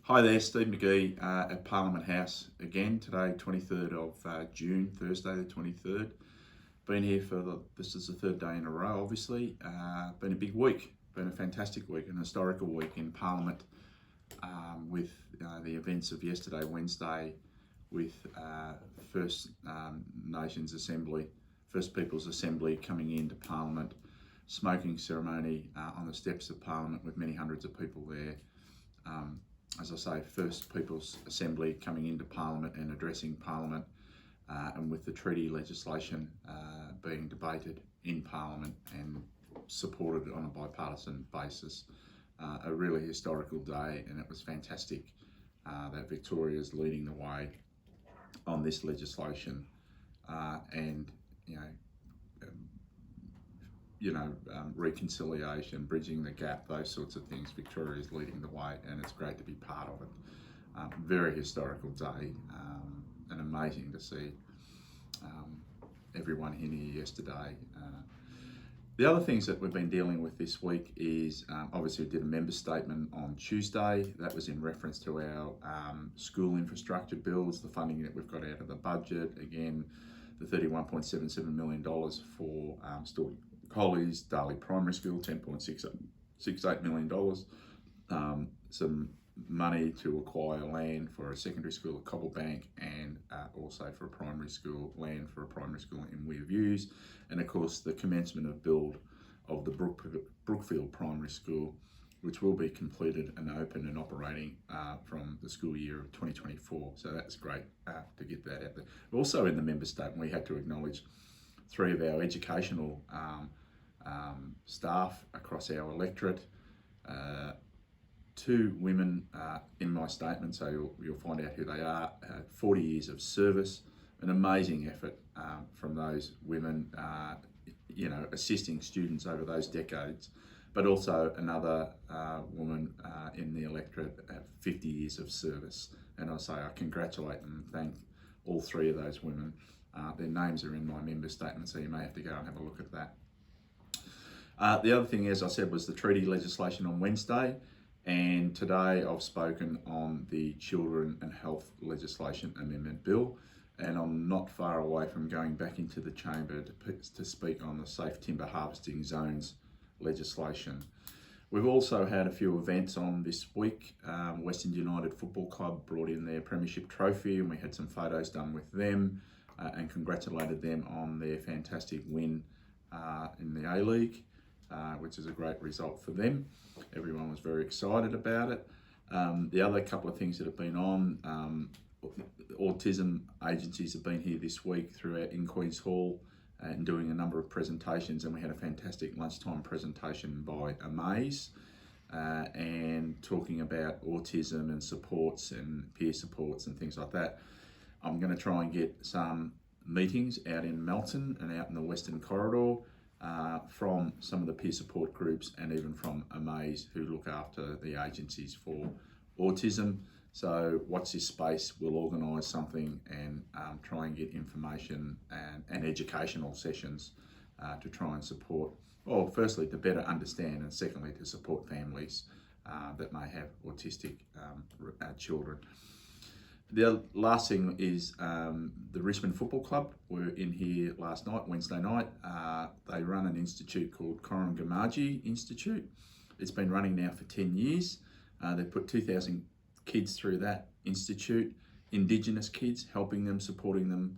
Hi there, Steve McGee at Parliament House again today, 23rd of June, Thursday the 23rd. Been here this is the third day in a row, obviously. Been a big week, been a fantastic week, an historical week in Parliament with the events of yesterday, Wednesday, with First Nations Assembly, First Peoples Assembly coming into Parliament, smoking ceremony on the steps of Parliament with many hundreds of people there. As I say, First Peoples Assembly coming into Parliament and addressing Parliament, and with the treaty legislation being debated in Parliament and supported on a bipartisan basis. A really historical day, and it was fantastic that Victoria's leading the way on this legislation, and reconciliation, bridging the gap, those sorts of things. Victoria is leading the way, and it's great to be part of it. Very historical day, and amazing to see everyone in here yesterday. The other things that we've been dealing with this week is obviously we did a member statement on Tuesday. That was in reference to our school infrastructure bills, the funding that we've got out of the budget. Again, the $31.77 million for Staley Collies, Darley Primary School, $10.68 million. Some money to acquire land for a secondary school at Cobblebank, and also for a primary school, land for a primary school in Weir Views. And of course, the commencement of build of the Brookfield Primary School, which will be completed and open and operating from the school year of 2024. So that's great to get that out there. Also in the member statement, we had to acknowledge 3 of our educational staff across our electorate. 2 women in my statement, so you'll find out who they are. 40 years of service, an amazing effort from those women, assisting students over those decades. But also another woman in the electorate at 50 years of service. And I congratulate them and thank all 3 of those women. Their names are in my member statement, so you may have to go and have a look at that. The other thing, as I said, was the treaty legislation on Wednesday. And today I've spoken on the Children and Health Legislation Amendment Bill. And I'm not far away from going back into the chamber to speak on the Safe Timber Harvesting Zones legislation. We've also had a few events on this week. Western United Football Club brought in their premiership trophy, and we had some photos done with them and congratulated them on their fantastic win in the A-League, which is a great result for them. Everyone was very excited about it. The other couple of things that have been on, autism agencies have been here this week throughout in Queen's Hall and doing a number of presentations, and we had a fantastic lunchtime presentation by Amaze and talking about autism and supports and peer supports and things like that. I'm going to try and get some meetings out in Melton and out in the Western Corridor from some of the peer support groups, and even from Amaze, who look after the agencies for autism. So watch this space. We'll organise something and try and get information and educational sessions to try and support, well, firstly to better understand, and secondly to support families that may have autistic children. The last thing is the Richmond Football Club were in here last night, Wednesday night. They run an institute called Korangamagi Institute. It's been running now for 10 years. They've put 2,000 kids through that institute, Indigenous kids, helping them, supporting them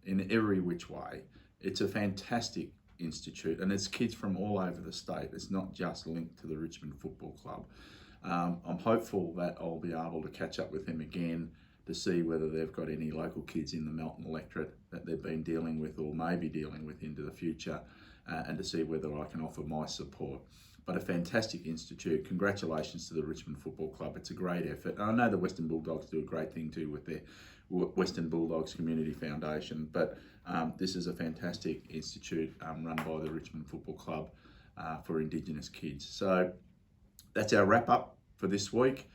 in every which way. It's a fantastic institute, and it's kids from all over the state. It's not just linked to the Richmond Football Club. I'm hopeful that I'll be able to catch up with them again to see whether they've got any local kids in the Melton electorate that they've been dealing with or may be dealing with into the future, and to see whether I can offer my support. But a fantastic institute. Congratulations to the Richmond Football Club. It's a great effort. I know the Western Bulldogs do a great thing too with their Western Bulldogs Community Foundation, but this is a fantastic institute run by the Richmond Football Club for Indigenous kids. So that's our wrap up for this week.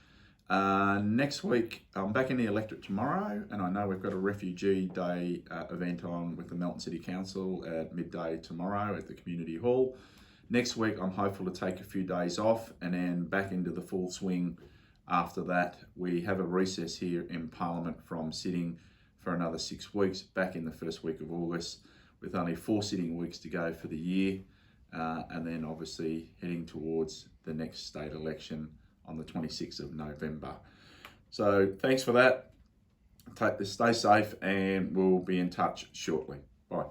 Next week, I'm back in the electorate tomorrow, and I know we've got a Refugee Day event on with the Melton City Council at midday tomorrow at the Community Hall. Next week, I'm hopeful to take a few days off and then back into the full swing After that, we have a recess here in Parliament from sitting for another 6 weeks, back in the first week of August, with only 4 sitting weeks to go for the year, and then obviously heading towards the next state election on the 26th of November. So thanks for that. Stay safe, and we'll be in touch shortly. Bye.